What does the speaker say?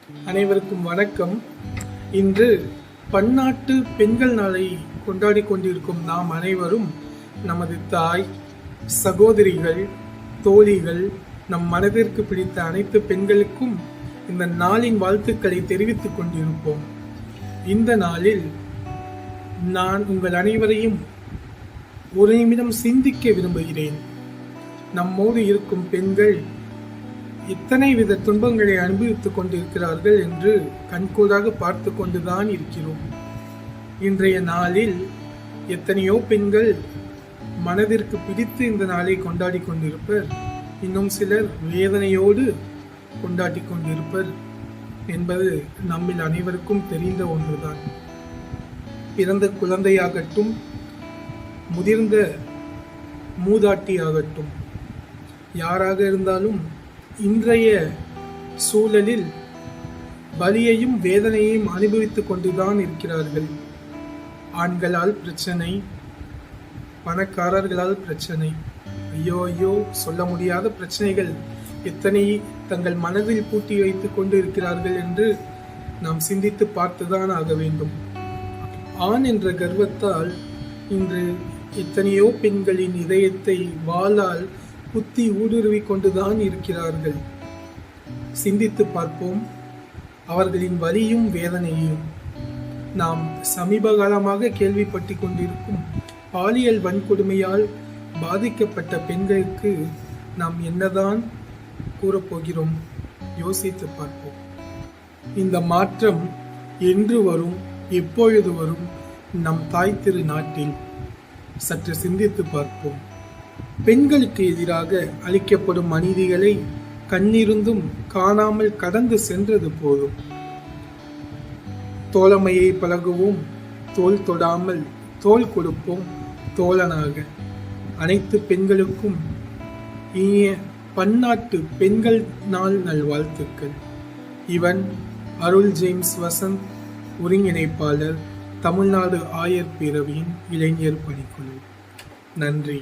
அனைவருக்கும் வணக்கம். இன்று பன்னாட்டு பெண்கள் நாளை கொண்டாடி கொண்டிருக்கும் நாம் அனைவரும் நமது தாய், சகோதரிகள், தோழிகள், நம் மனதிற்கு பிடித்த அனைத்து பெண்களுக்கும் இந்த நாளின் வாழ்த்துக்களை தெரிவித்துக் கொண்டிருப்போம். இந்த நாளில் நான் உங்கள் அனைவரையும் ஒரு நிமிடம் சிந்திக்க விரும்புகிறேன். நம்மோடு இருக்கும் பெண்கள் எத்தனை வித துன்பங்களை அனுபவித்துக் கொண்டிருக்கிறார்கள் என்று கண்கூடாக பார்த்து கொண்டுதான் இருக்கிறோம். இன்றைய நாளில் எத்தனையோ பெண்கள் மனதிற்கு பிடித்து இந்த நாளை கொண்டாடி கொண்டிருப்பர், இன்னும் சிலர் வேதனையோடு கொண்டாடி கொண்டிருப்பர் என்பது நம்மில் அனைவருக்கும் தெரிந்த ஒன்றுதான். பிறந்த குழந்தையாகட்டும், முதிர்ந்த மூதாட்டியாகட்டும், யாராக இருந்தாலும் இன்றைய சூழலில் வலியையும் வேதனையையும் அனுபவித்துக் கொண்டுதான் இருக்கிறார்கள். ஆண்களால் பிரச்சனை, பணக்காரர்களால் பிரச்சனை, ஐயோ ஐயோ சொல்ல முடியாத பிரச்சனைகள் எத்தனை தங்கள் மனதில் பூட்டி வைத்துக் கொண்டு இருக்கிறார்கள் என்று நாம் சிந்தித்து பார்த்துதான் ஆக வேண்டும். ஆண் என்ற கர்வத்தால் இன்று எத்தனையோ பெண்களின் இதயத்தை வாளால் குத்தி ஊடுருவி கொண்டுதான் இருக்கிறார்கள். சிந்தித்து பார்ப்போம் அவர்களின் வலியும் வேதனையும். நாம் சமீப காலமாக கேள்விப்பட்டு கொண்டிருக்கும் பாலியல் வன்கொடுமையால் பாதிக்கப்பட்ட பெண்களுக்கு நாம் என்னதான் கூறப்போகிறோம்? யோசித்து பார்ப்போம். இந்த மாற்றம் என்று வரும், எப்பொழுது வரும் நம் தாய் திரு நாட்டில்? சற்று சிந்தித்து பார்ப்போம். பெண்களுக்கு எதிராக அளிக்கப்படும் அநீதிகளை கண்ணிருந்தும் காணாமல் கடந்து சென்றது போதும். தோழமையை பழகுவோம், தோள் தொடாமல் தோள் கொடுப்போம் தோழனாக. அனைத்து பெண்களுக்கும் இனிய பன்னாட்டு பெண்கள் நாள் நல்வாழ்த்துக்கள். இவன் அருள் ஜேம்ஸ் வசந்த், ஒருங்கிணைப்பாளர், தமிழ்நாடு ஆயர் பேரவையின் இளைஞர் பணிக்குழு. நன்றி.